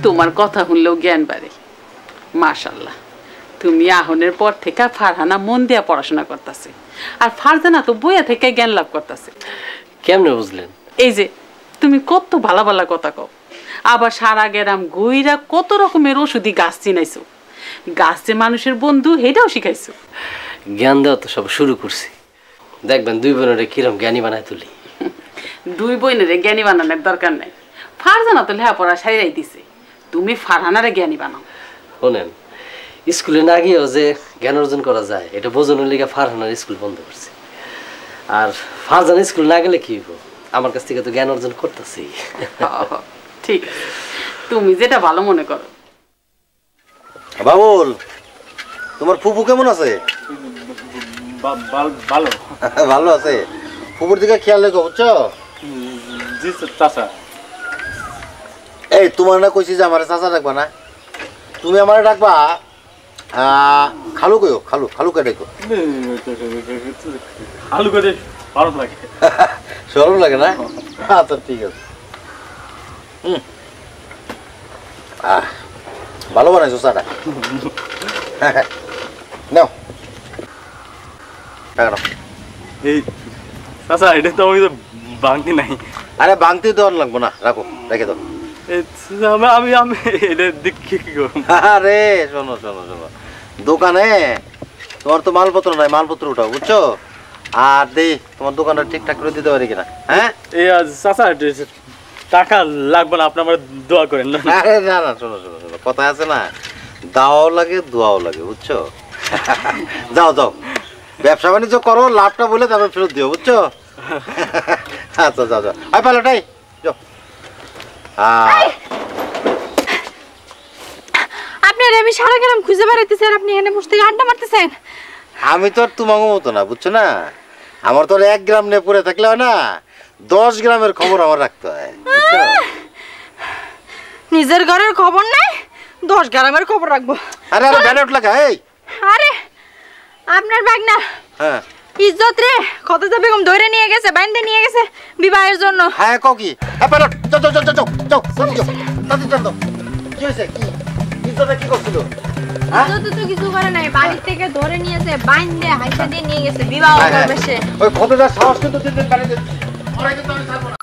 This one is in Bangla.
তোমার কথা শুনলেও জ্ঞান বাড়ে। মাশাআল্লাহ, তুমি আহনের পর থেকে ফারহানা মন দিয়া পড়াশোনা করতেছে, আর ফারজানা তো বইয়া থেকে জ্ঞান লাভ করতেছে। কেমনে বুঝলেন? এই যে তুমি কত ভালো ভালো কথা কও, আবার সারা গেরাম গইরা কত রকমের ওষুধি গাছ চিনাইছো, গাছ যে মানুষের বন্ধু সেটাও শিখাইছো। জ্ঞান দেওয়া তো সব শুরু করছি, দেখবেন দুই বোনের কিরম জ্ঞানী বানায় তুলি। দুই বোনের জ্ঞানী বানানোর দরকার নাই, ফারজানা তো লেখাপড়া সাইরাই দিছে, তুমি ফারহানারে জ্ঞানী বানাও। শোনেন, স্কুলে না গিয়েও যে জ্ঞান অর্জন করা যায় এটা বোঝানোর লিগে ফারহানার স্কুল বন্ধ করছি। আর ফারজানা স্কুল না গেলে কি হইব, আমার কাছ থেকে তো জ্ঞান অর্জন করতেছি। ঠিক আছে, তুমি যেটা ভালো মনে করো। বাবুল, তোমার ফুফু কেমন আছে? ভালো ভালো আছে। ফুফুর দিকে খেয়াল রেখো, বুঝছো? জি চাচা। এই তোমার না কইছি যে আমার চাচা ডাকবা না, তুমি আমার ডাকবা খালু কইও, খালু খালুকে ডাকো। আলু করে ভালো লাগে। সরম লাগে না? আচ্ছা ঠিক আছে। ভালো বানাইছো চাটা। নাও টাকা নাও। এই চাচা, এটা তো আমি তো ভাঙতি নাই। আরে ভাঙতে দেওয়ার লাগবো না, রাখো, রেখে দাও। আমি আমি এটা দেখি কি করব? আরে শোনো শোনো শোনো, দোকানে তোমার তো মালপত্র নাই, মালপত্র উঠাও, বুঝছো? আর দেই তোমার দোকানটা ঠিকঠাক করে দিতে পারি কিনা। হ্যাঁ এই চাচা, টাকা লাগবে না, আপনি আমার দোয়া করেন না। আরে না না, শোনো শোনো শোনো, কথা আছে না, দাওয়াও লাগে দোয়াও লাগে, বুঝছো? যাও যাও, ব্যবসা বাণিজ্য করো, লাভটা বলে তারপর ফেরত দিও, বুঝছো? আচ্ছা যাও যাও, আই পালোটাই যাও। আপনার আমি সারা গ্রাম খুঁজে বেড়াইতেছি, আর আপনি এখানে বসে থেকে আড্ডা মারতেছেন। আমি তো আর তোমার মতো না, বুঝছো না? আমার তো 1 গ্রাম নিয়ে পড়ে থাকলে হয় না, 10 গ্রামের খবর আমার রাখতে হয়, বুঝছো? নিজের ঘরের খবর নাই, 10 গ্রামের খবর রাখবো। আরে আরে ব্যানার লাগা। এই আরে আপনার বাগনা হ্যাঁ ইজ্জত রে খতেজা বেগম ধরে নিয়ে গেছে, বাইন্ধে নিয়ে গেছে বিবাহের জন্য। হ্যাঁ কও কি? হ্যাঁ পাইলট, যাও যাও যাও যাও যাও যাও, তাড়াতাড়ি যাও। কি হয়েছে? কি ইজ্জতটা কি করছিল? ইজ্জত তো কিছু করে নাই, বাড়ি থেকে ধরে নিয়েছে, বাইন্ধে হাইসা দিয়ে নিয়ে গেছে, বিবাহ করবে সে। ওই খতেজার সাহস কিন্তু দিন দিন বাড়িয়ে দিচ্ছি, ওরা কিন্তু আমি ছাড়বো না।